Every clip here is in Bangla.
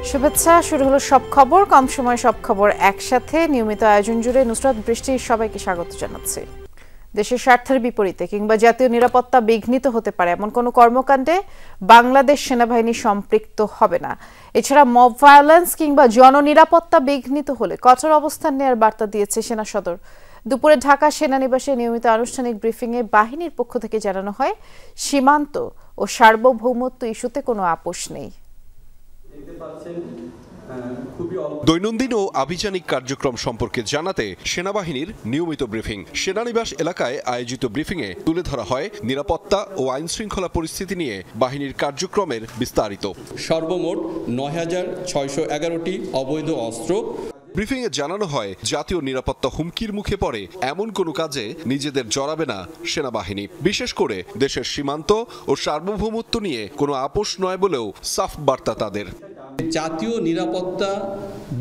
শুভেচ্ছা। শুরু হলো সব খবর, কম সময় সব খবর একসাথে। নিয়মিত আয়োজন জুড়ে নুসরাত বৃষ্টির সবাইকে স্বাগত জানাচ্ছি। দেশের স্বার্থের বিপরীতে কিংবা জাতীয় নিরাপত্তা বিঘ্নিত হতে পারে এমন কোনো কর্মকাণ্ডে বাংলাদেশ সেনাবাহিনী সম্পৃক্ত হবে না। এছাড়া মব ভায়োলেন্স কিংবা জননিরাপত্তা বিঘ্নিত হলে কঠোর অবস্থান নেওয়ার বার্তা দিয়েছে সেনা সদর। দুপুরে ঢাকা সেনানিবাসে নিয়মিত আনুষ্ঠানিক ব্রিফিংয়ে বাহিনীর পক্ষ থেকে জানানো হয়, সীমান্ত ও সার্বভৌমত্ব ইস্যুতে কোনো আপোষ নেই। দৈনন্দিন ও আভিযানিক কার্যক্রম সম্পর্কে জানাতে সেনাবাহিনীর নিয়মিত ব্রিফিং। সেনানিবাস এলাকায় আয়োজিত ব্রিফিংয়ে তুলে ধরা হয় নিরাপত্তা ও আইন শৃঙ্খলা পরিস্থিতি নিয়ে বাহিনীর কার্যক্রমের বিস্তারিত। সর্বমোট ৯,৬১১টি অবৈধ অস্ত্র। ব্রিফিংয়ে জানানো হয়, জাতীয় নিরাপত্তা হুমকির মুখে পড়ে এমন কোনো কাজে নিজেদের জড়াবে না সেনাবাহিনী। বিশেষ করে দেশের সীমান্ত ও সার্বভৌমত্ব নিয়ে কোনো আপোষ নয় বলেও সাফ বার্তা তাদের। জাতীয় নিরাপত্তা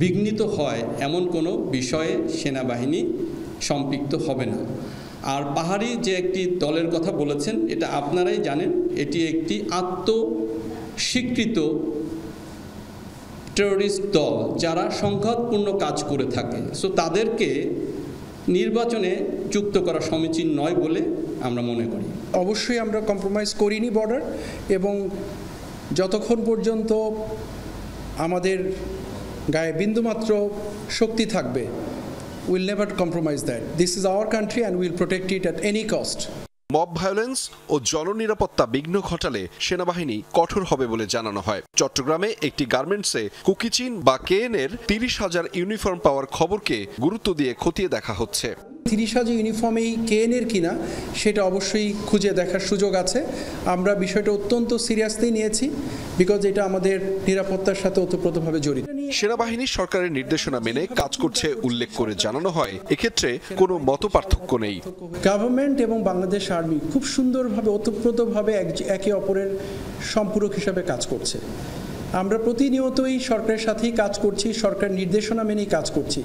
বিঘ্নিত হয় এমন কোনো বিষয়ে সেনাবাহিনী সম্পৃক্ত হবে না। আর পাহাড়ি যে একটি দলের কথা বলেছেন, এটা আপনারাই জানেন, এটি একটি আত্মস্বীকৃত টেররিস্ট দল যারা সংঘাতপূর্ণ কাজ করে থাকে। সো তাদেরকে নির্বাচনে যুক্ত করা সমীচীন নয় বলে আমরা মনে করি। অবশ্যই আমরা কম্প্রোমাইজ করিনি বর্ডার, এবং যতক্ষণ পর্যন্ত আমাদের গায়ে বিন্দুমাত্র শক্তি থাকবে, will never compromise that. This is our country and will protect it at any cost. Mob violence ও জননিরাপত্তা বিঘ্ন ঘটালে সেনাবাহিনী কঠোর হবে বলে জানানো হয়। চট্টগ্রামে একটি গার্মেন্টসে কুকিচিন বা কেএন-এর ৩০,০০০ ইউনিফর্ম পাওয়ার খবরকে গুরুত্ব দিয়ে খতিয়ে দেখা হচ্ছে। ৩০,০০০ ইউনিফর্মেই কেএন-এর কিনা সেটা অবশ্যই খুঁজে দেখার সুযোগ আছে। আমরা বিষয়টা অত্যন্ত সিরিয়াসলি নিয়েছি, বিকজ এটা আমাদের নিরাপত্তার সাথে ওতপ্রোতভাবে জড়িত। সেনাবাহিনী সরকারের নির্দেশনা মেনে কাজ করছে উল্লেখ করে জানানো হয়, এক্ষেত্রে কোনো মতপার্থক্য নেই। গভর্নমেন্ট এবং বাংলাদেশ আর্মি খুব সুন্দরভাবে ওতপ্রোতভাবে একে অপরের সম্পূরক হিসাবে কাজ করছে। আমরা প্রতিনিয়তই সরকারের সাথেই কাজ করছি, সরকার নির্দেশনা মেনেই কাজ করছি।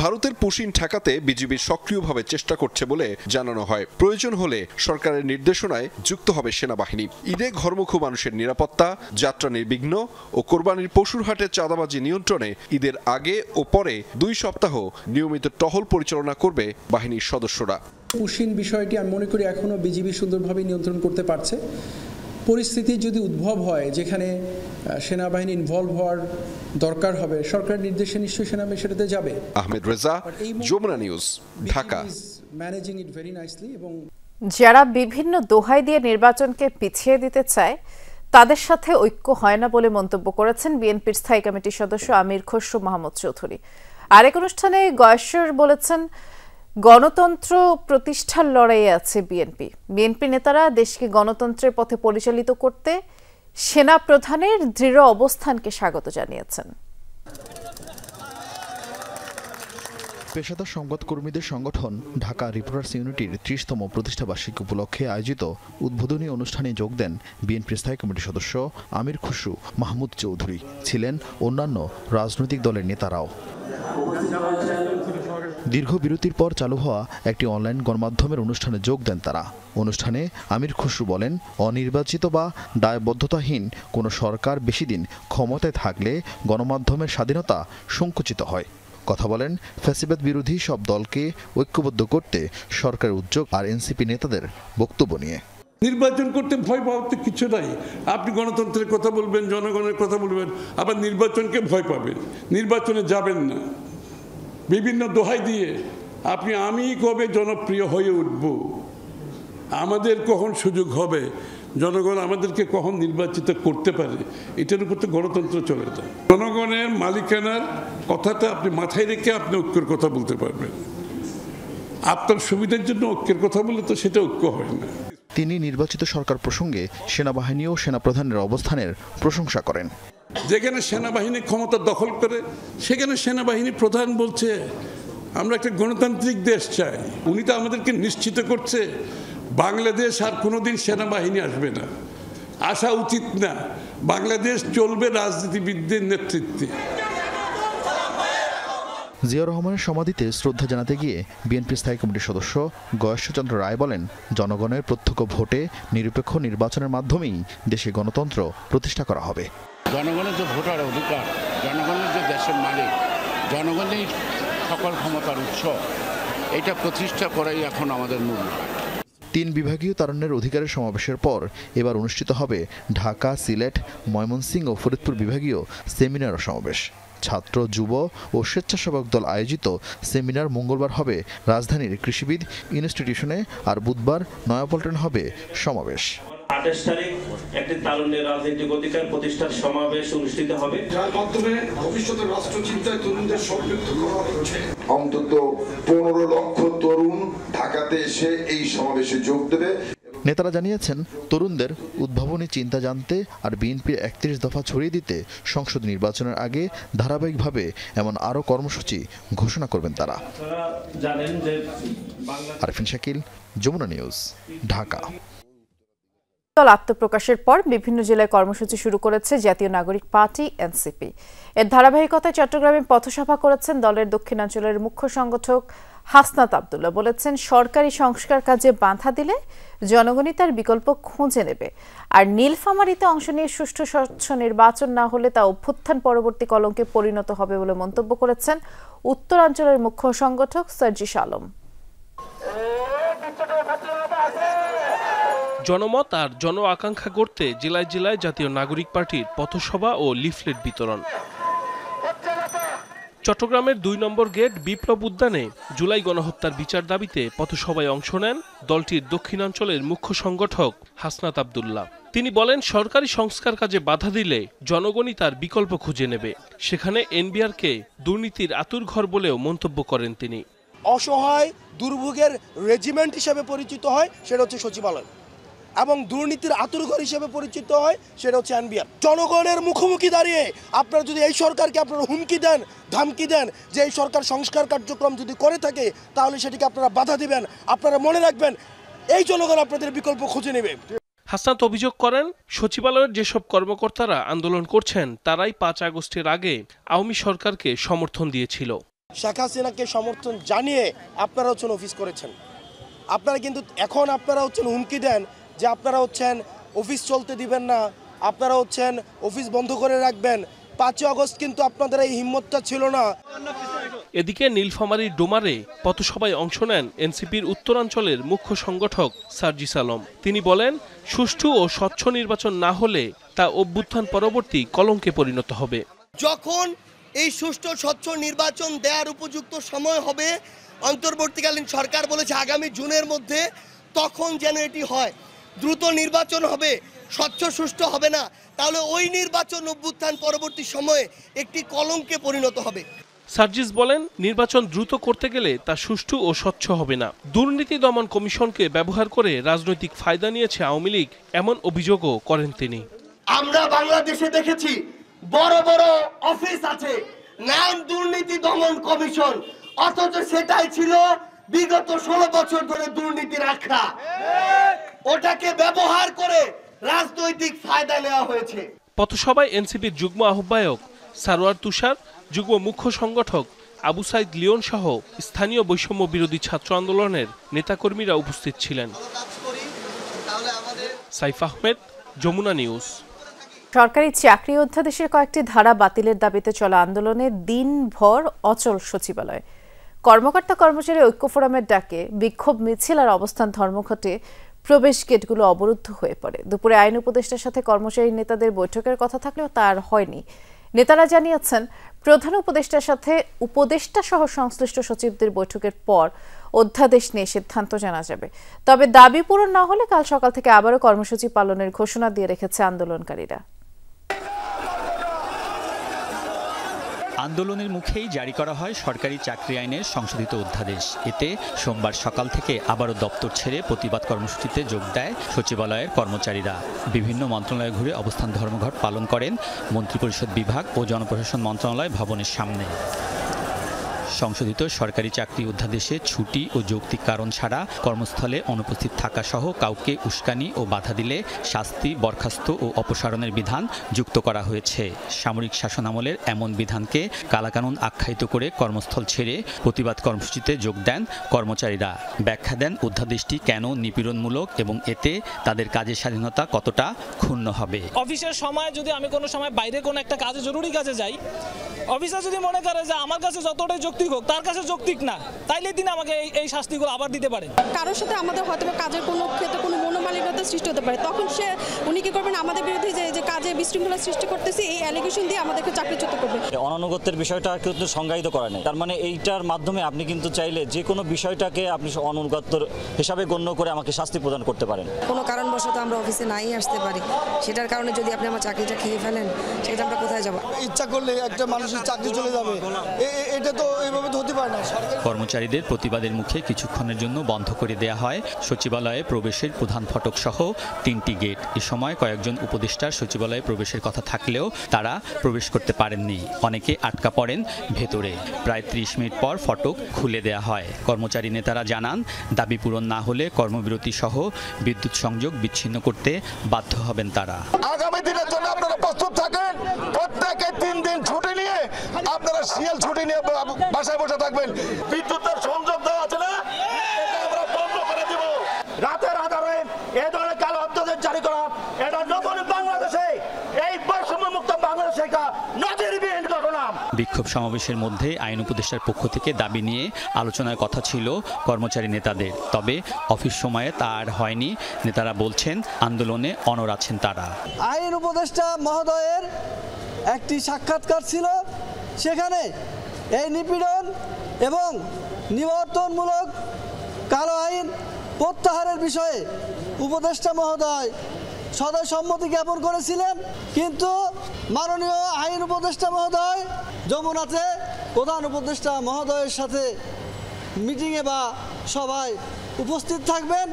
ভারতের পুশিন ঠেকাতে বিজিবি সক্রিয়ভাবে চেষ্টা করছে বলে জানানো হয়। প্রয়োজন হলে সরকারের নির্দেশনায় যুক্ত হবে সেনাবাহিনী। ঈদে ঘরমুখী মানুষের নিরাপত্তা, যাত্রা নির্বিঘ্ন ও কোরবানির পশুর হাটে চাঁদাবাজি নিয়ন্ত্রণে ঈদের আগে ও পরে ২ সপ্তাহ নিয়মিত টহল পরিচালনা করবে বাহিনীর সদস্যরা। পুশিন বিষয়টি আমি মনে করি এখনো বিজিবি সুন্দরভাবে নিয়ন্ত্রণ করতে পারছে। পরিস্থিতি যদি উদ্ভব হয় যেখানে সেনাবাহিনী ইনভলভ হওয়ার দরকার হবে, সরকার নির্দেশে নিশ্চয়ই সেনাবাহিনী সেটাতে যাবে। আহমেদ রেজা, যমুনা নিউজ, ঢাকা। যারা বিভিন্ন দোহাই দিয়ে নির্বাচনকে পিছিয়ে দিতে চায় তাদের সাথে ঐক্য হয় না বলে মন্তব্য করেছেন বিএনপির স্থায়ী কমিটির সদস্য আমির খসরু মাহমুদ চৌধুরী। আরেক অনুষ্ঠানে গয়েশ্বর বলেছেন, গণতন্ত্র প্রতিষ্ঠার লড়াইয়ে আছে বিএনপি। বিএনপি নেতারা দেশকে গণতন্ত্রের পথে পরিচালিত করতে সেনা প্রধানের দৃঢ় অবস্থানকে স্বাগত জানিয়েছেন। পেশাদার সংবাদকর্মীদের সংগঠন ঢাকা রিপোর্টার্স ইউনিটির ৩০তম প্রতিষ্ঠাবার্ষিকী উপলক্ষে আয়োজিত উদ্বোধনী অনুষ্ঠানে যোগ দেন বিএনপির স্থায়ী কমিটির সদস্য আমির খসরু মাহমুদ চৌধুরী। ছিলেন অন্যান্য রাজনৈতিক দলের নেতারাও। দীর্ঘ বিরতির পর চালু হওয়া একটি অনলাইন গণমাধ্যমের অনুষ্ঠানে যোগ দেন তারা। অনুষ্ঠানে আমির খসরু বলেন, অনির্বাচিত বা দায়বদ্ধতাহীন কোনো সরকার বেশি দিন ক্ষমতায় থাকলে গণমাধ্যমের স্বাধীনতা সংকুচিত হয়। কথা বলেন ফ্যাসিবাদ বিরোধী সব দলকে ঐক্যবদ্ধ করতে সরকারের উদ্যোগ আর এনসিপি নেতাদের বক্তব্য নিয়ে। নির্বাচন করতে ভয় পাওয়ার তো কিছু নাই। আপনি গণতন্ত্রের কথা বলবেন, জনগণের কথা বলবেন, আবার নির্বাচনকে ভয় পাবেন, নির্বাচনে যাবেন না। বিভিন্ন দোহাই দিয়ে আমি কবে জনপ্রিয় হয়ে উঠব, আমাদের কখন সুযোগ হবে, জনগণ আমাদেরকে কখন নির্বাচিত করতে পারে, এটার উপর তো গণতন্ত্র চলে যায়। জনগণের মালিকানার কথাটা আপনি মাথায় রেখে আপনি ঐক্যের কথা বলতে পারবেন। আপনার সুবিধার জন্য ঐক্যের কথা বলে তো সেটা ঐক্য হয় না। তিনি নির্বাচিত সরকার প্রসঙ্গে সেনাবাহিনী ও সেনাপ্রধানের অবস্থানের প্রশংসা করেন। যেখানে সেনাবাহিনী ক্ষমতা দখল করে সেখানে সেনাবাহিনী প্রধান বলছে আমরা একটা গণতান্ত্রিক দেশ চাই। উনি তো আমাদেরকে নিশ্চিত করছে বাংলাদেশ আর কোনোদিন সেনাবাহিনী আসবে না, আসা উচিত না। বাংলাদেশ চলবে রাজনীতিবিদদের নেতৃত্বে। জিয়া রহমানের সমাধিতে শ্রদ্ধা জানাতে গিয়ে বিএনপি স্থায়ী কমিটির সদস্য গয়েশ্বরচন্দ্র রায় বলেন, জনগণের প্রত্যক্ষ ভোটে নিরপেক্ষ নির্বাচনের মাধ্যমেই দেশে গণতন্ত্র প্রতিষ্ঠা করা হবে। জনগণের যে ভোটার অধিকার, জনগণের যে দেশের মালিক, জনগণই সকল ক্ষমতার উৎস, এটা প্রতিষ্ঠা করাই এখন আমাদের মূল। 3 বিভাগীয় তারুণ্যের অধিকারের সমাবেশের পর এবার অনুষ্ঠিত হবে ঢাকা, সিলেট, ময়মনসিংহ ও ফরিদপুর বিভাগীয় সেমিনার ও সমাবেশ। ছাত্র, যুব ও স্বেচ্ছাসেবক দল আয়োজিত সেমিনার মঙ্গলবার হবে রাজধানীর কৃষিবিদ ইনস্টিটিউশনে, আর বুধবার নয়াপল্টনে হবে সমাবেশ। 28 তারিখ একটি তারুণ্যের রাজনৈতিক অধিকার প্রতিষ্ঠার সমাবেশ অনুষ্ঠিত হবে, যার মাধ্যমে ভবিষ্যতের রাষ্ট্র চিন্তায় তরুণদের সম্পৃক্ত করা হচ্ছে। অন্তত 15 লক্ষ তরুণ ঢাকাতে এসে এই সমাবেশে যোগ দেবে। নেতারা জানিয়েছেন, তরুণদের উদ্ভাবনী চিন্তা জানতে আর বিএনপির 31 দফা ছড়িয়ে দিতে সংসদ নির্বাচনের আগে ধারাবাহিকভাবে এমন আরও কর্মসূচি ঘোষণা করবেন তারা। আরফিন শাকিল, যমুনা নিউজ, ঢাকা। আত্মপ্রকাশের পর বিভিন্ন জেলায় কর্মসূচি শুরু করেছে জাতীয় নাগরিক পার্টি এনসিপি। এর ধারাবাহিকতায় চট্টগ্রামে পথসভা করেছেন দলের দক্ষিণাঞ্চলের মুখ্য সংগঠক হাসনাত আব্দুল্লাহ। বলেছেন, সরকারি সংস্কার কাজে বাধা দিলে জনগণই তার বিকল্প খুঁজে নেবে, আর নীলফামারীতে অংশ নিয়ে সুষ্ঠু স্বচ্ছ নির্বাচন না হলে তা অভ্যুত্থান পরবর্তী কলঙ্কে পরিণত হবে বলে মন্তব্য করেছেন উত্তরাঞ্চলের মুখ্য সংগঠক সার্জিস আলম। জনমত আর জন আকাঙ্ক্ষা করতে জেলায় জেলায় জাতীয় নাগরিক পার্টির পথসভা ও লিফলেট বিতরণ। চট্টগ্রামের 2 নম্বর গেট বিপ্লব উদ্যানে জুলাই গণহত্যার বিচার দাবিতে পথসভায় অংশ নেন দলটির দক্ষিণাঞ্চলের মুখ্য সংগঠক হাসনাত আব্দুল্লাহ। তিনি বলেন, সরকারি সংস্কার কাজে বাধা দিলে জনগণই তার বিকল্প খুঁজে নেবে। সেখানে এনবিআরকে দুর্নীতির আতুরঘর বলেও মন্তব্য করেন তিনি। অসহায় দুর্ভোগের রেজিমেন্ট হিসেবে পরিচিত হয় সেটা হচ্ছে সচিবালয়, এবং দুর্নীতির আতুরঘর হিসেবে পরিচিত হয় সেটা হচ্ছে এনবিআর। জনগণের মুখোমুখি দাঁড়িয়ে আপনারা যদি এই সরকারকে আপনারা হুমকি দেন, ধামকি দেন যে এই সরকার সংস্কার কার্যক্রম যদি করে থাকে তাহলে সেটিকে আপনারা বাধা দিবেন, আপনারা মনে রাখবেন এই জনগণ আপনাদের বিকল্প খুঁজে নেবে। হাসনাত অভিযোগ করেন, সচিবালয়ের যেসব কর্মকর্তারা আন্দোলন করছেন তারাই 5 আগস্টের আগে আওয়ামী সরকারকে সমর্থন দিয়েছিল। শেখ হাসিনাকে সমর্থন জানিয়ে আপনারা হচ্ছেন অফিস করেছেন। আপনারা কিন্তু এখন আপনারা হচ্ছেন হুমকি দেন যে আপনারা হচ্ছেন অফিস চলতে দিবেন না, আপনারা হচ্ছেন অফিস বন্ধ করে রাখবেন। 5 আগস্ট কিন্তু আপনাদের এই হিম্মতটা ছিল না। এদিকে নীলফামারীর ডোমারে পথসভায় অংশ নেন এনসিপির উত্তরাঞ্চলের মুখ্য সংগঠক সার্জিস আলম। তিনি বলেন, সুষ্ঠু ও স্বচ্ছ নির্বাচন না হলে তা অভ্যুত্থান পরবর্তী কলঙ্কে পরিণত হবে। যখন এই সুষ্ঠু স্বচ্ছ নির্বাচন দেওয়ার উপযুক্ত সময় হবে, অন্তর্বর্তীকালীন সরকার বলেছে আগামী জুনের মধ্যে, তখন যেন এটি হয়। দ্রুত নির্বাচন হবে, স্বচ্ছ সুষ্ঠু হবে না, তাহলে ওই নির্বাচন অভ্যুত্থান পরবর্তী সময়ে একটি কলঙ্কে পরিণত হবে। সার্জিস বলেন, নির্বাচন দ্রুত করতে গেলে তা সুষ্ঠু ও স্বচ্ছ হবে না। দুর্নীতি দমন কমিশনকে ব্যবহার করে রাজনৈতিক ফায়দা নিয়েছে আওয়ামী লীগ, এমন অভিযোগও করেন তিনি। আমরা বাংলাদেশে দেখেছি বড় বড় অফিস আছে, নাম দুর্নীতি দমন কমিশন, অথচ সেটাই ছিল বিগত 16 বছর ধরে দুর্নীতির আখড়া। ওটাকে ব্যবহার করে রাজনৈতিক ফায়দা নেওয়া হয়েছে। পথসভায় এনসিপির যুগ্ম আহ্বায়ক সারোয়ার তুষার, যুগ্ম মুখ্য সংগঠক আবু সাইদ লিওন সহ স্থানীয় বৈষম্য বিরোধী ছাত্র আন্দোলনের নেতাকর্মীরা উপস্থিত ছিলেন। সাইফ আহমেদ, যমুনা নিউজ। সরকারি চাকরি অধ্যাদেশের কয়েকটি ধারা বাতিলের দাবিতে চলা আন্দোলনে দিনভর অচল সচিবালয়। কর্মকর্তা কর্মচারী ঐক্য ফোরামের ডাকে বিক্ষোভ মিছিল আর অবস্থান ধর্মঘটে প্রবেশ গেটগুলো অবরুদ্ধ হয়ে পড়ে। দুপুরে আইন উপদেষ্টার সাথে কর্মচারী নেতাদের বৈঠকের কথা থাকলেও তা আর হয়নি। নেতারা জানিয়েছেন, প্রধান উপদেষ্টার সাথে উপদেষ্টা সহ সংশ্লিষ্ট সচিবদের বৈঠকের পর অধ্যাদেশ নিয়ে সিদ্ধান্ত জানা যাবে। তবে দাবি পূরণ না হলে কাল সকাল থেকে আবারও কর্মসূচি পালনের ঘোষণা দিয়ে রেখেছে আন্দোলনকারীরা। আন্দোলনের মুখেই জারি করা হয় সরকারি চাকরি আইনের সংশোধিত অধ্যাদেশ। এতে সোমবার সকাল থেকে আবারও দপ্তর ছেড়ে প্রতিবাদ কর্মসূচিতে যোগ দেয় সচিবালয়ের কর্মচারীরা। বিভিন্ন মন্ত্রণালয় ঘুরে অবস্থান ধর্মঘট পালন করেন মন্ত্রিপরিষদ বিভাগ ও জনপ্রশাসন মন্ত্রণালয় ভবনের সামনে। সংশোধিত সরকারি চাকরি অধ্যাদেশে ছুটি ও যৌক্তিক কারণ ছাড়া কর্মস্থলে অনুপস্থিত থাকা সহ কাউকে উস্কানি ও বাধা দিলে শাস্তি, বরখাস্ত ও অপসারণের বিধান যুক্ত করা হয়েছে। সামরিক শাসনামলের এমন বিধানকে কালাকানুন আখ্যায়িত করে কর্মস্থল ছেড়ে প্রতিবাদ কর্মসূচিতে যোগ দেন কর্মচারীরা। ব্যাখ্যা দেন অধ্যাদেশটি কেন নিপীড়নমূলক এবং এতে তাদের কাজের স্বাধীনতা কতটা ক্ষুণ্ণ হবে। অফিসের সময় যদি আমি কোনো সময় বাইরে কোনো একটা কাজে, জরুরি কাজে যাই, অফিসার যদি মনে করে যে আমার কাছে যতটাই যৌক্তিক হোক তার কাছে যৌক্তিক না, তাইলে তিনি আমাকে এই শাস্তিগুলো আবার দিতে পারেন। কারোর সাথে আমাদের হয়তো কাজের কোনো ক্ষেত্রে কোনো মনোমালিন্যতার সৃষ্টি হতে পারে, তখন উনি কি করবেন, আমাদের বিরুদ্ধে যে কাজে বিশৃঙ্খলা সৃষ্টি করতেছি এই অ্যালিগেশন দিয়ে আমাদেরকে চাকরিচ্যুত করবে। অনানুগত্যের বিষয়টা কিন্তু সংজ্ঞায়িত করা নেই, তার মানে এইটার মাধ্যমে আপনি কিন্তু চাইলে যে কোনো বিষয়টাকে আপনি অনানুগত্যর হিসাবে গণ্য করে আমাকে শাস্তি প্রদান করতে পারেন। কোনো কারণবশত আমরা অফিসে নাই আসতে পারি, সেটার কারণে যদি আপনি আমার চাকরিটা খেয়ে ফেলেন, সেটা আমরা কোথায় যাব? ইচ্ছা করলে একটা মানুষের চাকরি চলে যাবে, এটা তো এইভাবে তো হতে পারে না। কর্মচারীদের প্রতিবাদের মুখে কিছুক্ষণের জন্য বন্ধ করে দেয়া হয় সচিবালয়ে প্রবেশের প্রধান ফটক সহ 3টি গেট। এ সময় কয়েকজন উপদেষ্টার সচিবালয়ে প্রবেশের কথা থাকলেও তারা প্রবেশ করতে পারেননি। অনেকে আটকা পড়েন ভেতরে। প্রায় 30 মিনিট পর ফটক খুলে দেয়া হয়। কর্মচারী নেতারা জানান, দাবি পূরণ না হলে কর্মবিরতি সহ বিদ্যুৎ সংযোগ বিচ্ছিন্ন করতে বাধ্য হবেন তারা। আগামী দিনের জন্য আপনারা প্রস্তুত থাকেন, প্রত্যেকে 3 দিন ছুটি নিয়ে আপনারা সিএল ছুটি নিয়ে বাসায় বসে থাকবেন। বিদ্যুতের সংযোগ দেওয়া আছে না, এটা আমরা বন্ধ করে দিব। রাতের আধারে এই ধরনের কালো অধ্যাদেশ জারি করা, এটা নতুন বাংলাদেশে, এই বৈষম্য মুক্ত বাংলাদেশে একটা নজিরবিহীন ঘটনা। বিক্ষোভ সমাবেশের মধ্যে আইন উপদেষ্টার পক্ষ থেকে দাবি নিয়ে আলোচনার কথা ছিল কর্মচারী নেতাদের, তবে অফিস সময়ে তা আর হয়নি। নেতারা বলছেন আন্দোলনে অনড় আছেন তারা। আইন উপদেষ্টা মহোদয়ের একটি সাক্ষাৎকার ছিল, সেখানে এই নিপীড়ন এবং নিবর্তনমূলক কালো আইন প্রত্যাহারের বিষয়ে উপদেষ্টা মহোদয় সদয় সম্মতি জ্ঞাপন করেছিলেন, কিন্তু মাননীয় আইন উপদেষ্টা মহোদয় যমুনাতে প্রধান উপদেষ্টা মহোদয়ের সাথে মিটিংয়ে বা সভায় উপস্থিত থাকবেন।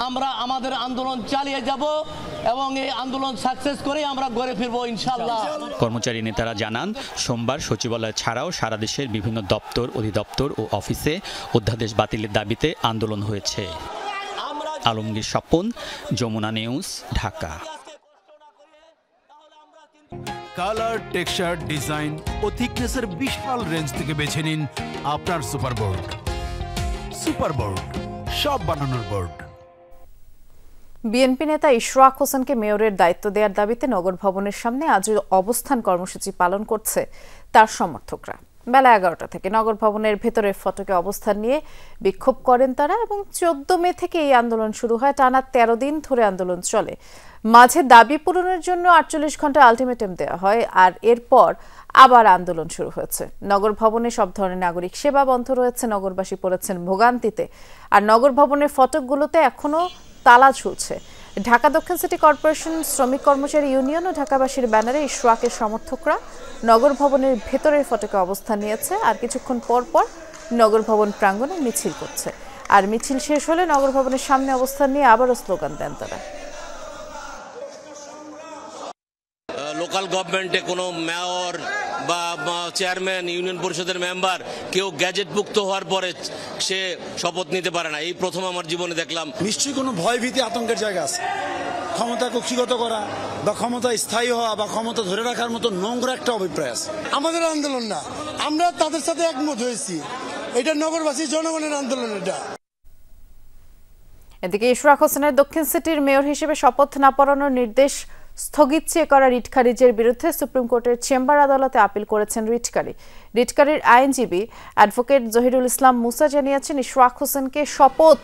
আমরা আমাদের আন্দোলন চালিয়ে যাব এবং এই আন্দোলন সাকসেস করে আমরা ঘরে ফিরবো ইনশাআল্লাহ। কর্মচারী নেতারা জানান, সোমবার সচিবালয় ছাড়াও সারা দেশের বিভিন্ন দপ্তর, অধিদপ্তর ও অফিসে অধ্যাদেশ বাতিলের দাবিতে আন্দোলন হয়েছে। Alamgir Swapan, Jamuna news, Dhaka. Colour, texture, design ও থিকনেসের বিশাল রেঞ্জ থেকে বেছে নিন আপনার সুপারবোর্ড। সুপারবোর্ড, সব বানানোর বোর্ড। বিএনপি নেতা ইশরাক হোসেনকে মেয়রের দায়িত্ব দেওয়ার দাবিতে নগর ভবনের সামনে আজ অবস্থান কর্মসূচি পালন করছে তার সমর্থকরা। বেলা 11টা থেকে নগর ভবনের ভেতরের ফটকে অবস্থান নিয়ে বিক্ষোভ করেন তারা এবং 14 মে থেকে এই আন্দোলন শুরু হয়। টানা 13 দিন ধরে আন্দোলন চলে। মাঝে দাবি পূরণের জন্য 48 ঘন্টা আলটিমেটাম দেওয়া হয়, আর এরপর আবার আন্দোলন শুরু হয়েছে। নগর ভবনে সব ধরনের নাগরিক সেবা বন্ধ রয়েছে। নগরবাসী পড়েছেন ভোগান্তিতে, আর নগর ভবনের ফটকগুলোতে এখনো তালা ঝুলছে। ঢাকা দক্ষিণ সিটি কর্পোরেশন, শ্রমিক কর্মচারী ইউনিয়ন ও ঢাকাবাসীর ব্যানারে ইশরাকের সমর্থকরা নগর ভবনের ভেতরের ফটকে অবস্থান নিয়েছে, আর কিছুক্ষণ পর পর নগর ভবন প্রাঙ্গণে মিছিল করছে। আর মিছিল শেষ হলে নগর ভবনের সামনে অবস্থান নিয়ে আবারও স্লোগান দেন তারা। লোকাল গভর্নমেন্টে কোনো মেয়র বা চেয়ারম্যান, ইউনিয়ন পরিষদের মেম্বার কেউ গ্যাজেটভুক্ত হওয়ার পরে সে শপথ নিতে পারে না। এই প্রথম আমার জীবনে দেখলাম। নিশ্চয়ই কোনো ভয়ভীতি, আতঙ্কের জায়গা আছে। ক্ষমতা কক্ষিগত করা বা ক্ষমতা স্থায়ী হওয়া বা ক্ষমতা ধরে রাখার মতো নোংরা একটা অভিপ্রায় আছে। আমাদের আন্দোলন না, আমরা তাদের সাথে একমত হয়েছি। এটা নগরবাসী, জনগণের আন্দোলন। এটা এদিকে ইশরাক হোসেনের দক্ষিণ সিটির মেয়র হিসেবে শপথ না পড়ানোর নির্দেশ স্থগিত চেয়ে করা রিট খারিজের বিরুদ্ধে সুপ্রিম কোর্টের চেম্বার আদালতে আপিল করেছেন রিটকারী। রিটকারীর আইনজীবী অ্যাডভোকেট জহিরুল ইসলাম মুসা জানিয়েছেন, ইশরাক হোসেনকে শপথ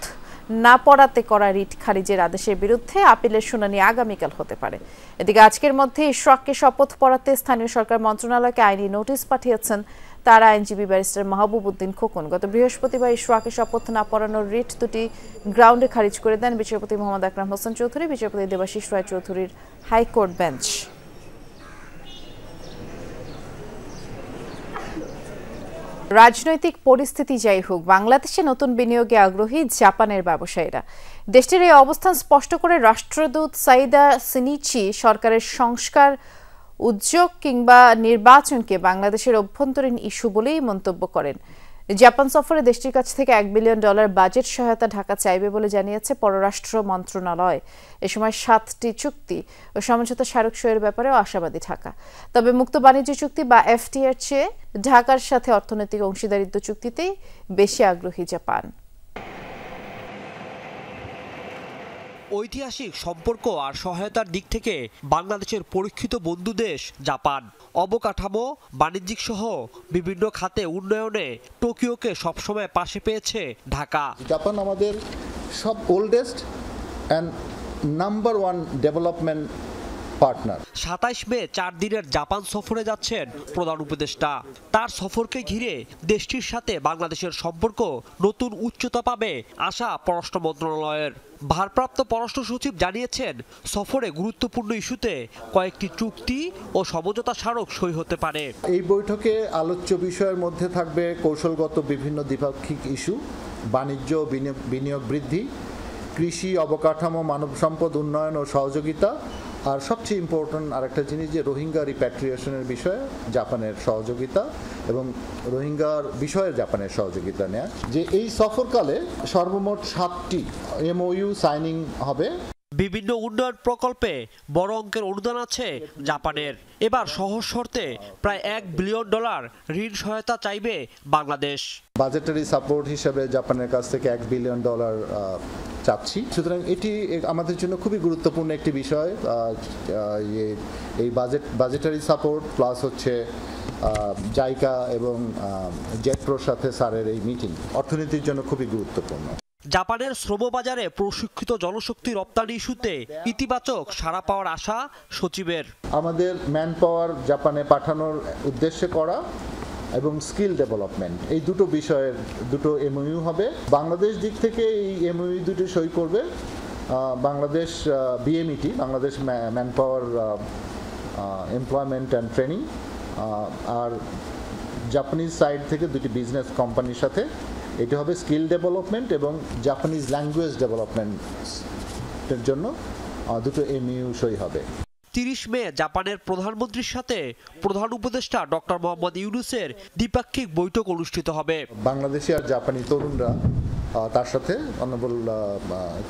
না পড়াতে করা রিট খারিজের আদেশের বিরুদ্ধে আপিলের শুনানি আগামীকাল হতে পারে। এদিকে আজকের মধ্যে ইশরাককে শপথ পড়াতে স্থানীয় সরকার মন্ত্রণালয়কে আইনি নোটিশ পাঠিয়েছেন তার আইনজীবী ব্যারিস্টার মাহবুব উদ্দিন খোকন। গত বৃহস্পতিবার ইশরাককে শপথ না পড়ানোর রিট দুটি গ্রাউন্ডে খারিজ করে দেন বিচারপতি মোহাম্মদ আকরাম হোসেন চৌধুরী, বিচারপতি দেবাশিস রায় চৌধুরীর হাইকোর্ট বেঞ্চ। রাজনৈতিক পরিস্থিতি যাই হোক, বাংলাদেশে নতুন বিনিয়োগে আগ্রহী জাপানের ব্যবসায়ীরা। দেশটির এই অবস্থান স্পষ্ট করে রাষ্ট্রদূত সাইদা সিনিচি সরকারের সংস্কার, উদ্যোগ কিংবা নির্বাচনকে বাংলাদেশের অভ্যন্তরীণ ইস্যু বলেই মন্তব্য করেন। জাপান সফরে দেশটির কাছ থেকে $1 বিলিয়ন বাজেট সহায়তা ঢাকা চাইবে বলে জানিয়েছে পররাষ্ট্র মন্ত্রণালয়। এ সময় 7টি চুক্তি ও সমঝোতা স্মারক সইয়ের ব্যাপারেও আশাবাদী ঢাকা। তবে মুক্ত বাণিজ্য চুক্তি বা এফটিএর চেয়ে ঢাকার সাথে অর্থনৈতিক অংশীদারিত্ব চুক্তিতেই বেশি আগ্রহী জাপান। ঐতিহাসিক সম্পর্ক আর সহায়তার দিক থেকে বাংলাদেশের পরীক্ষিত বন্ধু দেশ জাপান। অবকাঠামো, বাণিজ্যিক সহ বিভিন্ন খাতে উন্নয়নে টোকিওকে সবসময় পাশে পেয়েছে ঢাকা। জাপান আমাদের সব oldest and number 1 development partner. 27 মে 4 দিনের জাপান সফরে যাচ্ছেন প্রধান উপদেষ্টা। তার সফরকে ঘিরে দেশটির সাথে বাংলাদেশের সম্পর্ক নতুন উচ্চতা পাবে আশা পররাষ্ট্র মন্ত্রণালয়ের। ভারপ্রাপ্ত পররাষ্ট্র সচিব জানিয়েছেন, সফরে গুরুত্বপূর্ণ ইস্যুতে কয়েকটি চুক্তি ও সমঝোতা স্মারক সই হতে পারে। এই বৈঠকে আলোচ্য বিষয়ের মধ্যে থাকবে কৌশলগত বিভিন্ন দ্বিপাক্ষিক ইস্যু, বাণিজ্য বিনিয়োগ বৃদ্ধি, কৃষি, অবকাঠামো, মানব সম্পদ উন্নয়ন ও সহযোগিতা, আর সবচেয়ে ইম্পর্টেন্ট আরেকটা জিনিস যে রোহিঙ্গা রিপ্যাট্রিয়েশনের বিষয়ে জাপানের সহযোগিতা এবং রোহিঙ্গার বিষয়ে জাপানের সহযোগিতা নেয়া। যে এই সফরকালে সর্বমোট 7টি এমওইউ সাইনিং হবে। বিভিন্ন উন্নয়ন প্রকল্পে বড় অঙ্কের অনুদান আছে জাপানের। এবার সহজ শর্তে প্রায় $1 বিলিয়ন ঋণ সহায়তা চাইবে বাংলাদেশ। বাজেটারি সাপোর্ট হিসেবে জাপানের কাছ থেকে $1 বিলিয়ন চাচ্ছি। সুতরাং এটি আমাদের জন্য খুবই গুরুত্বপূর্ণ একটি বিষয়। এই বাজেটারি সাপোর্ট প্লাস হচ্ছে জাইকা এবং জেটপ্রোর সাথে স্যারের এই মিটিং অর্থনীতির জন্য খুবই গুরুত্বপূর্ণ। জাপানের শ্রমবাজারে প্রশিক্ষিত জনশক্তি রপ্তানি ইস্যুতে ইতিবাচক সাড়া পাওয়ার আশা সচিবের। আমাদের ম্যান পাওয়ার জাপানে পাঠানোর উদ্দেশ্যে করা এবং স্কিল ডেভেলপমেন্ট, এই দুটো বিষয়ের দুটো এমওইউ হবে। বাংলাদেশ দিক থেকে এই এমওইউ দুটো সই করবে Bangladesh BMET, Bangladesh manpower employment and training, আর জাপানিজ সাইড থেকে দুটি বিজনেস কোম্পানির সাথে। এটি হবে স্কিল ডেভেলপমেন্ট এবং জাপানিজ ল্যাঙ্গুয়েজ ডেভেলপমেন্টের জন্য দুটো এমইউ সই হবে। 30 মে জাপানের প্রধানমন্ত্রীর সাথে প্রধান উপদেষ্টা ডক্টর মোহাম্মদ ইউনূসের দ্বিপাক্ষিক বৈঠক অনুষ্ঠিত হবে। বাংলাদেশি আর জাপানি তরুণরা তার সাথে অনারেবল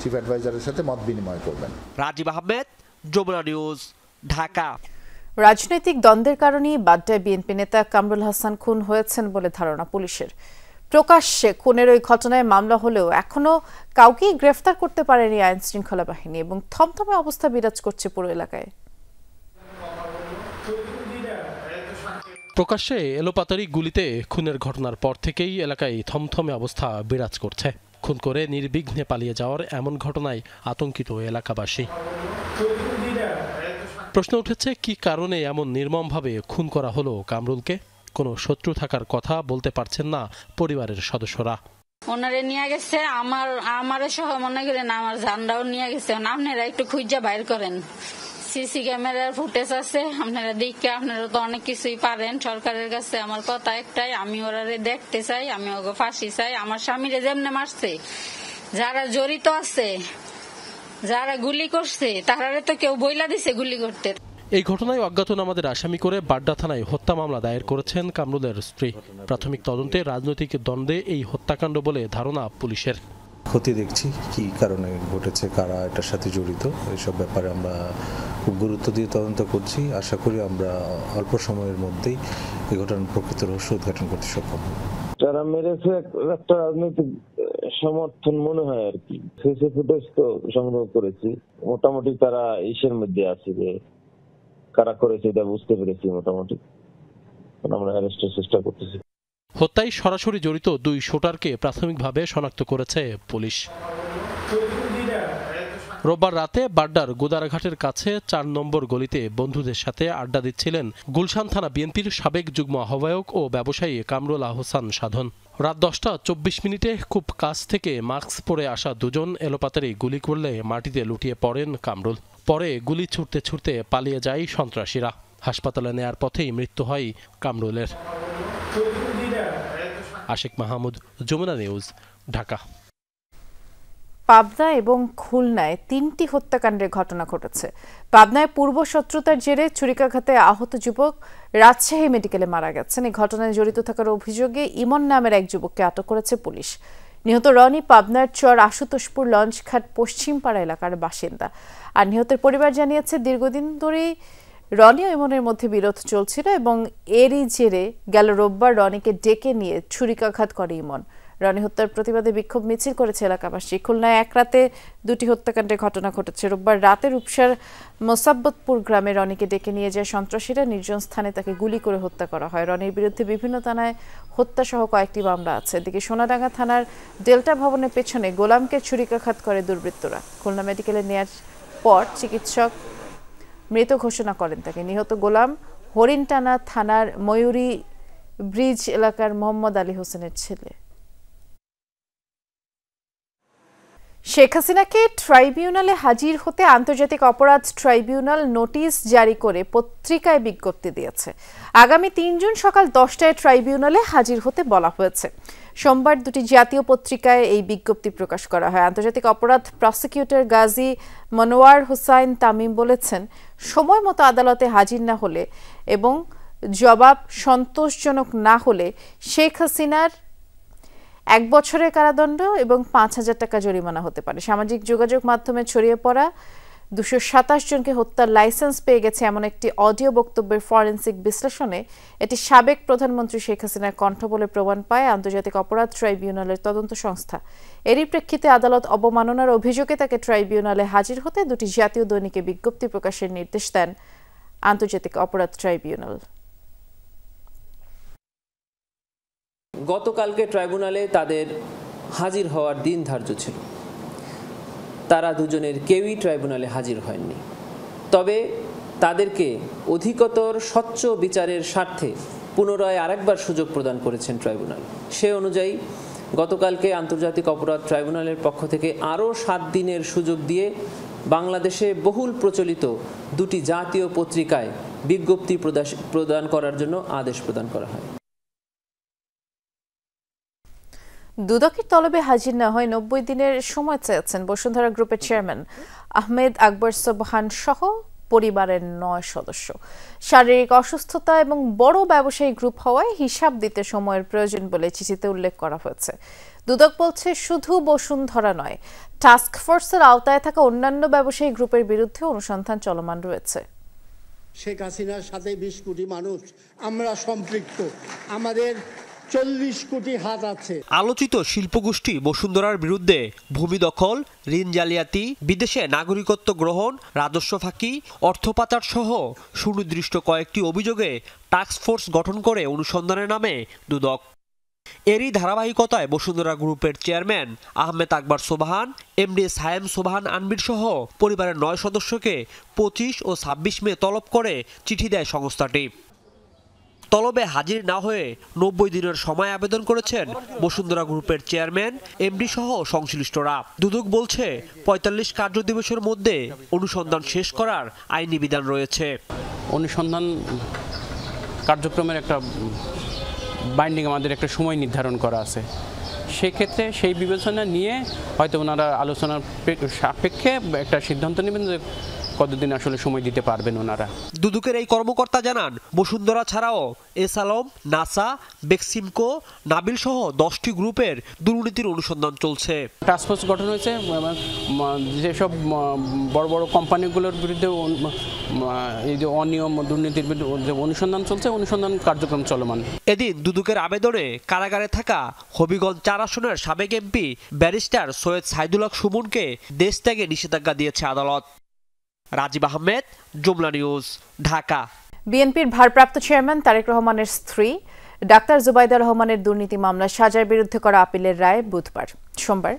চিফ অ্যাডভাইজারের সাথে মত বিনিময় করবেন। রাজীব আহমেদ, যমুনা নিউজ, ঢাকা। রাজনৈতিক দ্বন্দ্বের কারণে বাড্ডায় বিএনপি নেতা কামরুল হাসান খুন হয়েছেন বলে ধারণা পুলিশের। প্রকাশ্যে খুনের ওই ঘটনায় মামলা হলেও এখনো কাউকেই গ্রেফতার করতে পারেনি আইন শৃঙ্খলা বাহিনী এবং থমথমে অবস্থা বিরাজ করছে পুরো এলাকায়। প্রকাশ্যে এলোপাতাড়ি গুলিতে খুনের ঘটনার পর থেকেই এলাকায় থমথমে অবস্থা বিরাজ করছে। খুন করে নির্বিঘ্নে পালিয়ে যাওয়ার এমন ঘটনায় আতঙ্কিত এলাকাবাসী। প্রশ্ন উঠেছে, কি কারণে এমন নির্মমভাবে খুন করা হলো কামরুলকে? কোনো শত্রু থাকার কথা বলতে পারছেন না পরিবারের সদস্যরা। ওনারে নিয়ে গেছে, আমার সহ মনে করেন আমার জানটাও নিয়ে গেছে। আপনারা একটু খুঁজা বাইর করেন, সিসি ক্যামেরার ফুটেজ আছে, আপনারা দেখে আপনারা তো অনেক কিছুই পারেন। সরকারের কাছে আমার কথা একটাই, আমি ওরারে দেখতে চাই, আমি ওকে ফাঁসি চাই। আমার স্বামীরে যেমনে মারছে, যারা জড়িত আছে, যারা গুলি করছে, তারারে তো কেউ বইলা দিছে গুলি করতে। এই ঘটনায় অজ্ঞাতনামাদের আসামি করে বাড্ডা থানায় হত্যা মামলা দায়ের করেছেন কামরুলের স্ত্রী। প্রাথমিক তদন্তে রাজনৈতিক দ্বন্দ্বে এই হত্যাকাণ্ড বলে ধারণা পুলিশের। ক্ষতি দেখছি কি কারণে ঘটেছে, কারা এটার সাথে জড়িত, এইসব ব্যাপারে আমরা খুব গুরুত্ব দিয়ে তদন্ত করছি। আশা করি আমরা অল্প সময়ের মধ্যেই এই ঘটনার প্রকৃত রহস্য উদ্ঘাটন করতে সক্ষম হব। যারা মেরেছে একটা রাজনৈতিক সমর্থন মনে হয় আর কি। সিসি ফুটেজ তো সংগ্রহ করেছি, মোটামুটি তারা ইসের মধ্যে আছে, যে কারা করেছে এটা বুঝতে পেরেছি মোটামুটি। আমরা অ্যারেস্টের চেষ্টা করতেছি। হত্যায় সরাসরি জড়িত 2 শুটারকে প্রাথমিকভাবে শনাক্ত করেছে পুলিশ। রোববার রাতে বাড্ডার গোদারাঘাটের কাছে 4 নম্বর গলিতে বন্ধুদের সাথে আড্ডা দিচ্ছিলেন গুলশান থানা বিএনপির সাবেক যুগ্ম আহ্বায়ক ও ব্যবসায়ী কামরুল আহসান সাধন। রাত 10:24 খুব কাছ থেকে মাস্ক পরে আসা দুজন এলোপাতাড়ি গুলি করলে মাটিতে লুটিয়ে পড়েন কামরুল। পরে গুলি ছুটতে ছুটতে পালিয়ে যায় সন্ত্রাসীরা। হাসপাতালে নেয়ার পথেই মৃত্যু হয় কামরুলের। আশিক মাহমুদ, যমুনা নিউজ, ঢাকা। পাবনা এবং খুলনায় 3টি হত্যাকাণ্ডের ঘটনা ঘটেছে। পাবনায় পূর্ব শত্রুতার জেরে ছুরিকাঘাতে আহত যুবক রাজশাহী মেডিকেলে মারা গেছেন। এই ঘটনায় জড়িত থাকার অভিযোগে ইমন নামের এক যুবককে আটক করেছে পুলিশ। নিহত রনি পাবনার চর আশুতোষপুর লঞ্চঘাট পশ্চিমপাড়া এলাকার বাসিন্দা। আর নিহতের পরিবার জানিয়েছে দীর্ঘদিন ধরেই রনি ও ইমনের মধ্যে বিরোধ চলছিল এবং এরই জেরে গেল রোববার রনিকে ডেকে নিয়ে ছুরিকাঘাত করে ইমন। রনি হত্যার প্রতিবাদে বিক্ষোভ মিছিল করেছে এলাকাবাসী। খুলনায় এক রাতে 2টি হত্যাকাণ্ডের ঘটনা ঘটেছে। রোববার রাতে রূপসার মোসাব্বতপুর গ্রামে রনিকে ডেকে নিয়ে যায় সন্ত্রাসীরা। নির্জন স্থানে তাকে গুলি করে হত্যা করা হয়। রনির বিরুদ্ধে বিভিন্ন থানায় হত্যাসহ কয়েকটি মামলা আছে। এদিকে সোনাডাঙ্গা থানার ডেল্টা ভবনের পেছনে গোলামকে ছুরিকাঘাত করে দুর্বৃত্তরা। খুলনা মেডিকেলে নেয়ার পর চিকিৎসক মৃত ঘোষণা করেন তাকে। নিহত গোলাম হরিণটানা থানার ময়ূরী ব্রিজ এলাকার মোহাম্মদ আলী হোসেনের ছেলে। শেখ হাসিনাকে ট্রাইব্যুনালে হাজির হতে আন্তর্জাতিক অপরাধ ট্রাইব্যুনাল নোটিশ জারি করে পত্রিকায় বিজ্ঞপ্তি দিয়েছে। আগামী 3 জুন সকাল 10টায় ট্রাইব্যুনালে হাজির হতে বলা হয়েছে। সোমবার 2টি জাতীয় পত্রিকায় এই বিজ্ঞপ্তি প্রকাশ করা হয়। আন্তর্জাতিক অপরাধ প্রসিকিউটর গাজী মনোয়ার হুসাইন তামিম বলেছেন, সময় মতো আদালতে হাজির না হলে এবং জবাব সন্তোষজনক না হলে শেখ হাসিনার 1 বছরের কারাদণ্ড এবং 5,000 টাকা জরিমানা হতে পারে। সামাজিক যোগাযোগ মাধ্যমে ছড়িয়ে পড়া 227 জনকে হত্যার লাইসেন্স পেয়ে গেছে এমন একটি অডিও বক্তব্যের ফরেনসিক বিশ্লেষণে এটি সাবেক প্রধানমন্ত্রী শেখ হাসিনার কণ্ঠ বলে প্রমাণ পায় আন্তর্জাতিক অপরাধ ট্রাইব্যুনালের তদন্ত সংস্থা। এরই প্রেক্ষিতে আদালত অবমাননার অভিযোগে তাকে ট্রাইব্যুনালে হাজির হতে 2টি জাতীয় দৈনিকে বিজ্ঞপ্তি প্রকাশের নির্দেশ দেন আন্তর্জাতিক অপরাধ ট্রাইব্যুনাল। গতকালকে ট্রাইব্যুনালে তাদের হাজির হওয়ার দিন ধার্য ছিল। তারা দুজনের কেউই ট্রাইব্যুনালে হাজির হয়নি। তবে তাদেরকে অধিকতর স্বচ্ছ বিচারের স্বার্থে পুনরায় আরেকবার সুযোগ প্রদান করেছেন ট্রাইব্যুনাল। সে অনুযায়ী গতকালকে আন্তর্জাতিক অপরাধ ট্রাইব্যুনালের পক্ষ থেকে আরও 7 দিনের সুযোগ দিয়ে বাংলাদেশে বহুল প্রচলিত 2টি জাতীয় পত্রিকায় বিজ্ঞপ্তি প্রদান করার জন্য আদেশ প্রদান করা হয়। দুদকের তলবে হাজির না হয় 90 দিনের সময় চেয়েছেন বসুন্ধরা গ্রুপের চেয়ারম্যান আহমেদ আকবর সোবহান সহ পরিবারের 9 সদস্য। শারীরিক অসুস্থতা এবং বড় ব্যবসায়ী গ্রুপ হওয়ায় হিসাব দিতে সময়ের প্রয়োজন বলে চিঠিতে উল্লেখ করা হয়েছে। দুদক বলছে শুধু বসুন্ধরা নয়, টাস্ক ফোর্সের আওতায় থাকা অন্যান্য ব্যবসায়ী গ্রুপের বিরুদ্ধে অনুসন্ধান চলমান রয়েছে। শেখ হাসিনার সাথে 20 কোটি মানুষ আমরা সম্পৃক্ত, আমাদের 40 কোটি হাত আছে। আলোচিত শিল্পগোষ্ঠী বসুন্ধরার বিরুদ্ধে ভূমি দখল, ঋণ জালিয়াতি, বিদেশে নাগরিকত্ব গ্রহণ, রাজস্ব ফাঁকি, অর্থ পাচার সহ সুনির্দিষ্ট কয়েকটি অভিযোগে টাস্ক ফোর্স গঠন করে অনুসন্ধানের নামে দুদক। এরই ধারাবাহিকতায় বসুন্ধরা গ্রুপের চেয়ারম্যান আহমেদ আকবর সোবহান, এমডি সায়েম সোবহান আনবির সহ পরিবারের 9 সদস্যকে 25 ও 26 মে তলব করে চিঠি দেয় সংস্থাটি। তলবে হাজির না হয়ে 90 দিনের সময় আবেদন করেছেন বসুন্ধরা গ্রুপের চেয়ারম্যান, এমডি সহ সংশ্লিষ্টরা। দুদক বলছে 45 কার্য দিবসের মধ্যে অনুসন্ধান শেষ করার আইনি বিধান রয়েছে। অনুসন্ধান কার্যক্রমের একটা বাইন্ডিং আমাদের একটা সময় নির্ধারণ করা আছে। সেক্ষেত্রে সেই বিবেচনা নিয়ে হয়তো ওনারা আলোচনার সাপেক্ষে একটা সিদ্ধান্ত নেবেন যে কতদিন আসলে সময় দিতে পারবেন ওনারা। দুদকের এই কর্মকর্তা জানান, বসুন্ধরা ছাড়াও এস আলম, নাসা, বেক্সিমকো, নাবিল সহ 10টি গ্রুপের দুর্নীতির অনুসন্ধান চলছে। টাস্কফোর্স গঠন হয়েছে, যেসব বড় বড় কোম্পানিগুলোর বিরুদ্ধে এই যে অনিয়ম দুর্নীতির বিরুদ্ধে অনুসন্ধান চলছে, অনুসন্ধান কার্যক্রম চলমান। এদিন দুদকের আবেদনে কারাগারে থাকা হবিগঞ্জ 4 আসনের সাবেক এমপি ব্যারিস্টার সৈয়দ সাইদুল হক সুমনকে দেশ ত্যাগে নিষেধাজ্ঞা দিয়েছে আদালত। রাজীব আহমেদ, জুমলা নিউজ, ঢাকা। বিএনপির ভারপ্রাপ্ত চেয়ারম্যান তারেক রহমানের স্ত্রী ডাক্তার জুবাইদা রহমানের দুর্নীতি মামলা সাজার বিরুদ্ধে করা আপিলের রায় বুধবার। সোমবার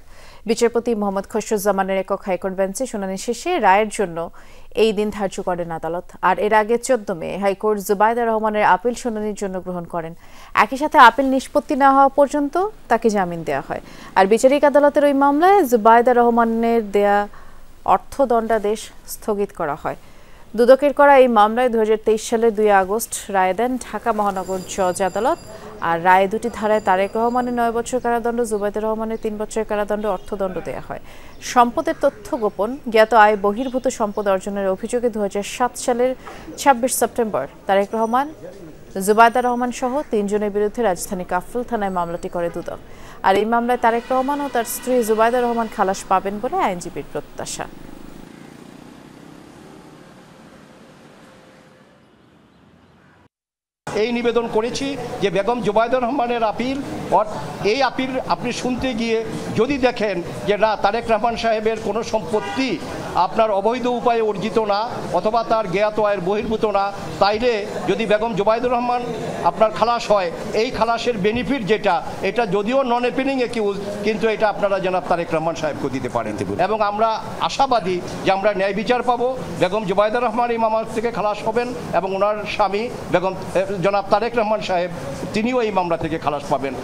বিচারপতি মোহাম্মদ খসরুজ্জামানের একক হাইকোর্ট বেঞ্চে শুনানি শেষে রায়ের জন্য এই দিন ধার্য করেন আদালত। আর এর আগে 14 মে হাইকোর্ট জুবাইদা রহমানের আপিল শুনানির জন্য গ্রহণ করেন। একই সাথে আপিল নিষ্পত্তি না হওয়া পর্যন্ত তাকে জামিন দেওয়া হয়। আর বিচারিক আদালতের ওই মামলায় জুবাইদা রহমানের দেয়া অর্থদণ্ডাদেশ স্থগিত করা হয়। দুদকের করা এই মামলায় 2023 সালের 2 আগস্ট রায় দেন ঢাকা মহানগর জজ আদালত। আর রায়ে দুটি ধারায় তারেক রহমানের 9 বছর কারাদণ্ড, জুবাইদুর রহমানের 3 বছরের কারাদণ্ড, অর্থদণ্ড দেয়া হয়। সম্পদের তথ্য গোপন, জ্ঞাত আয় বহির্ভূত সম্পদ অর্জনের অভিযোগে 2007 সালের 26 সেপ্টেম্বর তারেক রহমান, জুবাইদা রহমান সহ 3 জনের বিরুদ্ধে রাজধানী কাফরুল থানায় মামলাটি করে দুদক। আর এই মামলায় তারেক রহমান ও তার স্ত্রী জুবাইদা রহমান খালাস পাবেন বলে আইনজীবীর প্রত্যাশা। এই নিবেদন করেছি যে বেগম জুবাইদা রহমানের আপিল, এই আপিল আপনি শুনতে গিয়ে যদি দেখেন যে না তারেক রহমান সাহেবের কোনো সম্পত্তি আপনার অবৈধ উপায়ে অর্জিত না অথবা তার জ্ঞাত আয়ের বহির্ভূত না, তাইলে যদি বেগম জুবাইদুর রহমান আপনার খালাস হয়, এই খালাসের বেনিফিট যেটা, এটা যদিও নন অ্যাপিলিং একিউজ, কিন্তু এটা আপনারা জনাব তারেক রহমান সাহেবকে দিতে পারেন। এবং আমরা আশাবাদী যে আমরা ন্যায় বিচার পাবো। বেগম জুবাইদা রহমান এই মামলা থেকে খালাস হবেন এবং ওনার স্বামী বেগম জনাব তারেক রহমান সাহেব তিনিও এই মামলা থেকে খালাস পাবেন।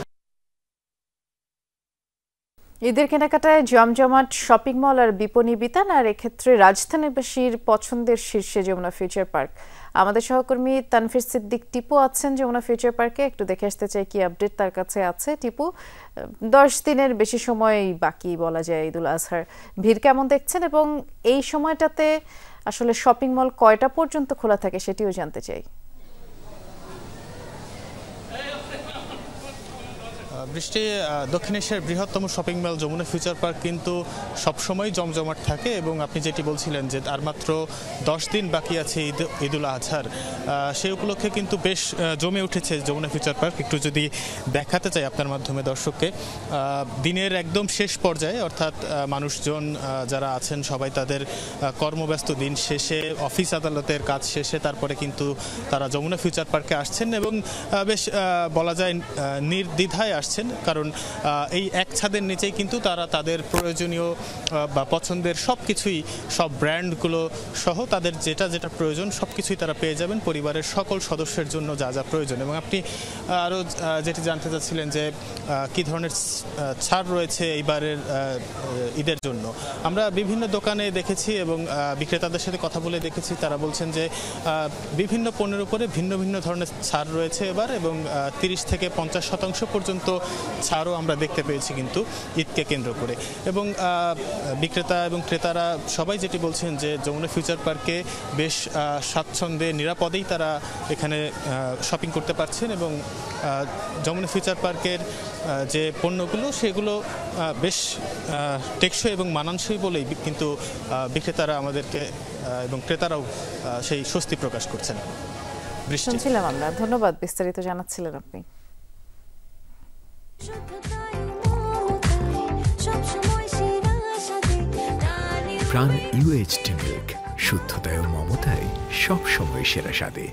ঈদের কেনাকাটায় জমজমাট শপিং মল আর বিপণী বিতান, আর এক্ষেত্রে রাজধানীবাসীর পছন্দের শীর্ষে যমুনা ফিউচার পার্ক। আমাদের সহকর্মী তানফির সিদ্দিক টিপু আছেন যমুনা ফিউচার পার্কে, একটু দেখে আসতে চাই কি আপডেট তার কাছে আছে। টিপু, 10 দিনের বেশি সময় বাকি বলা যায় ঈদুল আজহার, ভিড় কেমন দেখছেন এবং এই সময়টাতে আসলে শপিং মল কয়টা পর্যন্ত খোলা থাকে সেটিও জানতে চাই। বৃষ্টি, দক্ষিণ এশিয়ার বৃহত্তম shopping mall Jamuna Future Park কিন্তু সবসময় জমজমাট থাকে এবং আপনি যেটি বলছিলেন যে আর মাত্র 10 দিন বাকি আছে ঈদুল আজহার, সেই উপলক্ষে কিন্তু বেশ জমে উঠেছে যমুনা ফিউচার পার্ক। একটু যদি দেখাতে চাই আপনার মাধ্যমে দর্শককে, দিনের একদম শেষ পর্যায়ে অর্থাৎ মানুষজন যারা আছেন সবাই তাদের কর্মব্যস্ত দিন শেষে, অফিস আদালতের কাজ শেষে তারপরে কিন্তু তারা যমুনা ফিউচার পার্কে আসছেন এবং বেশ বলা যায় নির্দ্বিধায় আসছেন, কারণ এই এক ছাদের নিচেই কিন্তু তারা তাদের প্রয়োজনীয় বা পছন্দের সব কিছুই, সব ব্র্যান্ডগুলো সহ তাদের যেটা যেটা প্রয়োজন সব কিছুই তারা পেয়ে যাবেন পরিবারের সকল সদস্যের জন্য যা যা প্রয়োজন। এবং আপনি আরও যেটি জানতে চাচ্ছিলেন যে কী ধরনের ছাড় রয়েছে এইবারের ঈদের জন্য, আমরা বিভিন্ন দোকানে দেখেছি এবং বিক্রেতাদের সাথে কথা বলে দেখেছি, তারা বলছেন যে বিভিন্ন পণ্যের উপরে ভিন্ন ভিন্ন ধরনের ছাড় রয়েছে এবার, এবং 30 থেকে 50% পর্যন্ত ছাড়ও আমরা দেখতে পেয়েছি কিন্তু ঈদকে কেন্দ্র করে। এবং বিক্রেতা এবং ক্রেতারা সবাই যেটি বলছেন যে যমুনা ফিউচার পার্কে বেশ স্বাচ্ছন্দ্যে নিরাপদেই তারা এখানে শপিং করতে পারছেন এবং যমুনা ফিউচার পার্কের যে পণ্যগুলো সেগুলো বেশ টেকসই এবং মানানসই বলেই কিন্তু বিক্রেতারা আমাদেরকে এবং ক্রেতারাও সেই স্বস্তি প্রকাশ করছেন। শুনছিলাম আমরা, ধন্যবাদ, বিস্তারিত জানাচ্ছিলেন আপনি। প্রাণ UHT মিল্ক, শুদ্ধতায় ও মমতায় সব সময় সেরা স্বাদে।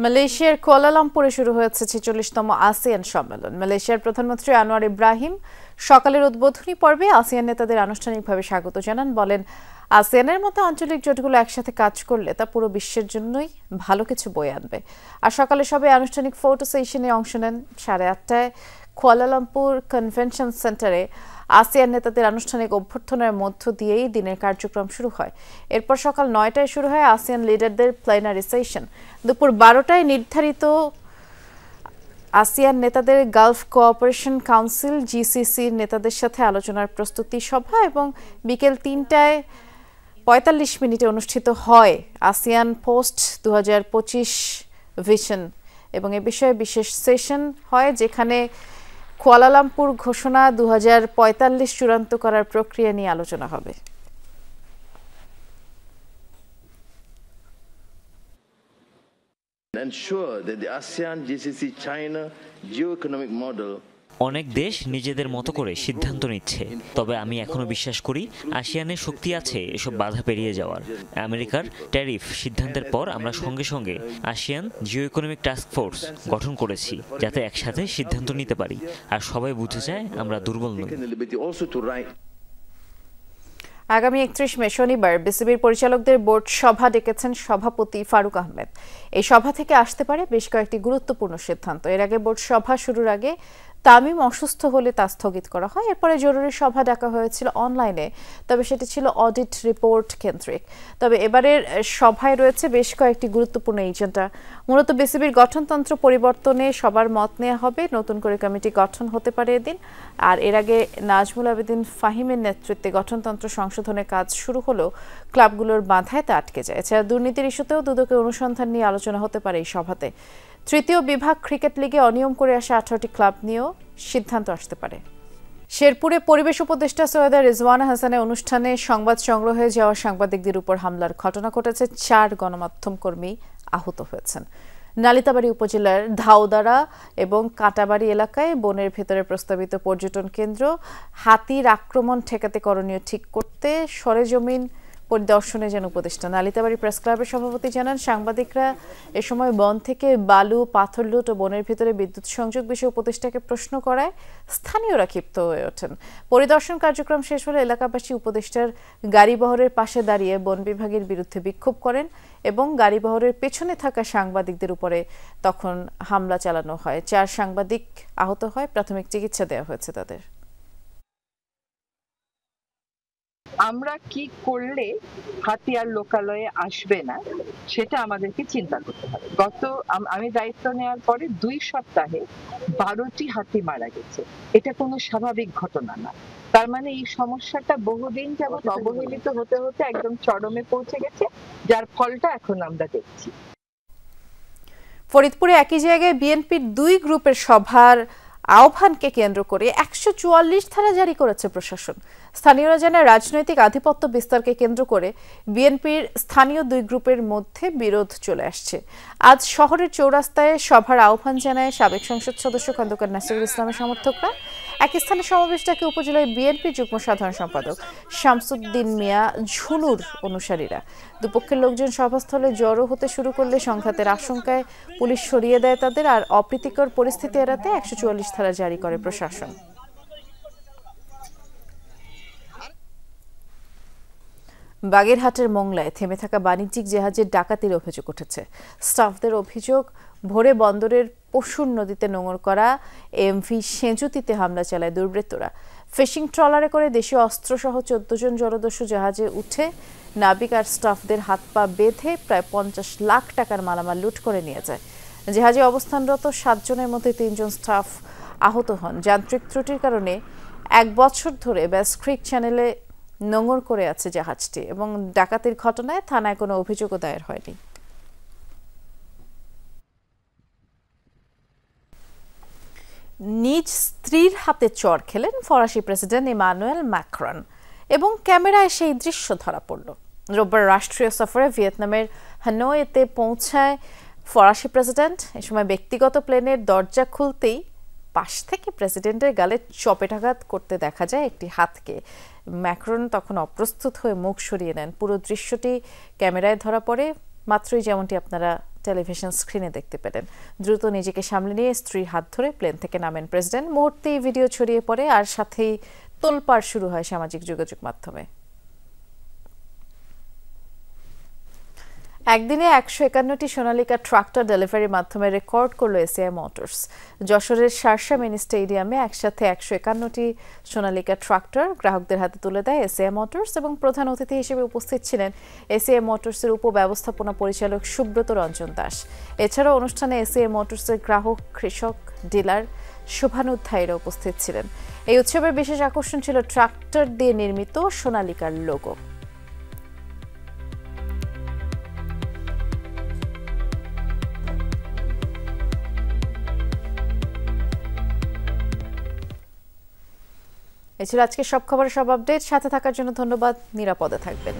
মালয়েশিয়ার কুয়ালালামপুরে শুরু হয়েছে 46তম আসিয়ান সম্মেলন। মালয়েশিয়ার প্রধানমন্ত্রী আনোয়ার ইব্রাহিম সকালের উদ্বোধনী পর্বে আসিয়ান নেতাদের আনুষ্ঠানিকভাবে স্বাগত জানান, বলেন আসিয়ানের মতো আঞ্চলিক জোটগুলো একসাথে কাজ করলে তা পুরো বিশ্বের জন্যই ভালো কিছু বয়ে আনবে। আর সকালে সবাই আনুষ্ঠানিক ফটো সেশনে অংশ নেন। 8:30টায় কুয়ালালামপুর কনভেনশন সেন্টারে আসিয়ান নেতাদের আনুষ্ঠানিক অভ্যর্থনার মধ্য দিয়েই দিনের কার্যক্রম শুরু হয়। এরপর সকাল 9টায় শুরু হয় আসিয়ান লিডারদের প্লেনারি সেশন। দুপুর 12টায় নির্ধারিত আসিয়ান নেতাদের গালফ কোঅপারেশন কাউন্সিল GCC নেতাদের সাথে আলোচনার প্রস্তুতি সভা এবং বিকেল 3টায় 45 মিনিটে অনুষ্ঠিত হয় আসিয়ান পোস্ট 2025 ভিশন এবং এ বিষয়ে বিশেষ সেশন হয়, যেখানে কুয়ালালামপুর ঘোষণা 2045 চূড়ান্ত করার প্রক্রিয়া নিয়ে আলোচনা হবে। Ensure that the ASEAN GCC China geoeconomic model অনেক দেশ নিজেদের মতো করে সিদ্ধান্ত নিচ্ছে, তবে আমি এখনো বিশ্বাস করি আসিয়ানের শক্তি আছে এসব বাধা পেরিয়ে যাওয়ার। আমেরিকার ট্যারিফ সিদ্ধান্তের পর আমরা সঙ্গে সঙ্গে ASEAN Jio economic task force গঠন করেছি, যাতে একসাথে সিদ্ধান্ত নিতে পারি আর সবাই বুঝে যায় আমরা দুর্বল নই। আগামী 31 মে শনিবার বিসিবির পরিচালকদের বোর্ড সভা ডেকেছেন সভাপতি ফারুক আহমেদ। এই সভা থেকে আসতে পারে বেশ কয়েকটি গুরুত্বপূর্ণ সিদ্ধান্ত। এর আগে বোর্ড সভা শুরুর আগে তামিম অসুস্থ হলে তা স্থগিত করা হয়। এরপরে জরুরি সভা ডাকা হয়েছিল অনলাইনে, তবে সেটি ছিল অডিট রিপোর্ট কেন্দ্রিক। তবে এবারের সভায় রয়েছে বেশ কয়েকটি গুরুত্বপূর্ণ এজেন্ডা। মূলত বিসিবির গঠনতন্ত্র পরিবর্তনে সবার মত নেওয়া হবে, নতুন করে কমিটি গঠন হতে পারে এদিন। আর এর আগে নাজমুল আবেদিন ফাহিমের নেতৃত্বে গঠনতন্ত্র সংশোধনের কাজ শুরু হলেও ক্লাবগুলোর বাধায় তা আটকে যায়। এছাড়া দুর্নীতির ইস্যুতেও দুদকের অনুসন্ধান নিয়ে আলোচনা হতে পারে এই সভাতে। তৃতীয় বিভাগ ক্রিকেট লিগে অনিয়ম করে আসা 18টি ক্লাব নিয়েও সিদ্ধান্ত আসতে পারে। শেরপুরে পরিবেশ উপদেষ্টা সৈয়দা রিজওয়ানা হাসানের অনুষ্ঠানে সংবাদ সংগ্রহে যাওয়া সাংবাদিকদের উপর হামলার ঘটনা ঘটেছে। 4 গণমাধ্যম কর্মী আহত হয়েছেন। নালিতাবাড়ী উপজেলার ধাউদারা এবং কাঁটাবাড়ি এলাকায় বনের ভেতরে প্রস্তাবিত পর্যটন কেন্দ্র হাতির আক্রমণ ঠেকাতে করণীয় ঠিক করতে সরেজমিন পরিদর্শনে যান উপদেষ্টা। নালিতাবাড়ী প্রেস ক্লাবের সভাপতি জানান, সাংবাদিকরা এ সময় বন থেকে বালু, পাথর লুট ও বনের ভিতরে বিদ্যুৎ সংযোগ বিষয়ে উপদেষ্টাকে প্রশ্ন করায় স্থানীয়রা ক্ষিপ্ত হয়ে ওঠেন। পরিদর্শন কার্যক্রম শেষ হলে এলাকাবাসী উপদেষ্টার গাড়িবহরের পাশে দাঁড়িয়ে বন বিভাগের বিরুদ্ধে বিক্ষোভ করেন এবং গাড়িবহরের পেছনে থাকা সাংবাদিকদের উপরে তখন হামলা চালানো হয়। 4 সাংবাদিক আহত হয়, প্রাথমিক চিকিৎসা দেওয়া হয়েছে তাদের। আমরা কি করলে হাতি আর লোকালয়ে আসবে না সেটা আমাদেরকে চিন্তা করতে হবে। আমি দায়িত্ব নেওয়ার পরে 2 সপ্তাহে 12টি হাতি মারা গেছে। এটা কোনো স্বাভাবিক ঘটনা না। তার মানে এই সমস্যাটা বহুদিন যাবত অবহেলিত হতে হতে একদম চরমে পৌঁছে গেছে, যার ফলটা এখন আমরা দেখছি। ফরিদপুরে একই জায়গায় বিএনপির 2 গ্রুপের সভার আহ্বানকে কেন্দ্র করে 144 ধারা জারি করেছে প্রশাসন। স্থানীয়রা জানায়, রাজনৈতিক আধিপত্য বিস্তারকে কেন্দ্র করে বিএনপির স্থানীয় 2 গ্রুপের মধ্যে বিরোধ চলে আসছে। আজ শহরের চৌরাস্তায় সভার আহ্বান জানায় সাবেক সংসদ সদস্য খন্দকার নাসিরুল ইসলামের সমর্থকরা। একই স্থানে সমাবেশটাকে উপজেলায় বিএনপি যুগ্ম সাধারণ সম্পাদক শামসুদ্দিন মিয়া ঝুনুর অনুসারীরা। দুপক্ষের লোকজন সভাস্থলে জড়ো হতে শুরু করলে সংঘাতের আশঙ্কায় পুলিশ সরিয়ে দেয় তাদের। আর অপ্রীতিকর পরিস্থিতি এড়াতে 144 ধারা জারি করে প্রশাসন। বাগেরহাটের মোংলায় থেমে থাকা বাণিজ্যিক জাহাজের ডাকাতির অভিযোগ উঠেছে। স্টাফদের অভিযোগ, ভোরে বন্দরের পশুর নদীতে নোঙর করা এমভি সেঁজুতিতে হামলা চালায় দুর্বৃত্তরা। ফিশিং ট্রলারে করে দেশীয় অস্ত্রসহ 14 জন জলদস্যু জাহাজে উঠে নাবিক আর স্টাফদের হাত পা বেঁধে প্রায় 50 লাখ টাকার মালামাল লুট করে নিয়ে যায়। জাহাজে অবস্থানরত 7 জনের মধ্যে 3 জন স্টাফ আহত হন। যান্ত্রিক ত্রুটির কারণে 1 বছর ধরে ব্যাস ক্রিক চ্যানেলে নোঙর করে আছে জাহাজটি এবং ডাকাতির ঘটনায় থানায় কোনো অভিযোগও দায়ের হয়নি। নিজ স্ত্রীর হাতে চড় খেলেন ফরাসি প্রেসিডেন্ট ইমানুয়েল ম্যাক্রন এবং ক্যামেরায় সেই দৃশ্য ধরা পড়ল। রোববার রাষ্ট্রীয় সফরে ভিয়েতনামের হানয়েতে পৌঁছায় ফরাসি প্রেসিডেন্ট। এ সময় ব্যক্তিগত প্লেনের দরজা খুলতেই পাশ থেকে প্রেসিডেন্টের গালে চপেটাঘাত করতে দেখা যায় একটি হাতকে। ম্যাক্রন তখন অপ্রস্তুত হয়ে মুখ সরিয়ে নেন। পুরো দৃশ্যটি ক্যামেরায় ধরা পড়ে, মাত্রই যেমনটি আপনারা টেলিভিশন স্ক্রিনে দেখতে পেলেন। দ্রুত নিজেকে সামলে নিয়ে স্ত্রীর হাত ধরে প্লেন থেকে নামেন প্রেসিডেন্ট। মুহূর্তেই ভিডিও ছড়িয়ে পড়ে আর সাথেই তোলপাড় শুরু হয় সামাজিক যোগাযোগ মাধ্যমে। একদিনে 151টি সোনালিকা ট্রাক্টর ডেলিভারির মাধ্যমে রেকর্ড করল এসিআই মোটরস। যশোরের শার্শা মিনি স্টেডিয়ামে একসাথে 151টি সোনালিকা ট্রাক্টর গ্রাহকদের হাতে তুলে দেয় এসিআই মোটরস এবং প্রধান অতিথি হিসেবে উপস্থিত ছিলেন এসিআই মোটরসের উপব্যবস্থাপনা পরিচালক সুব্রত রঞ্জন দাস। এছাড়াও অনুষ্ঠানে এসিআই মোটরসের গ্রাহক, কৃষক, ডিলার, শুভানুধ্যায়ীরা উপস্থিত ছিলেন। এই উৎসবের বিশেষ আকর্ষণ ছিল ট্রাক্টর দিয়ে নির্মিত সোনালিকার লোগো। এই ছিল আজকে সব খবরের সব আপডেট। সাথে থাকার জন্য ধন্যবাদ। নিরাপদে থাকবেন।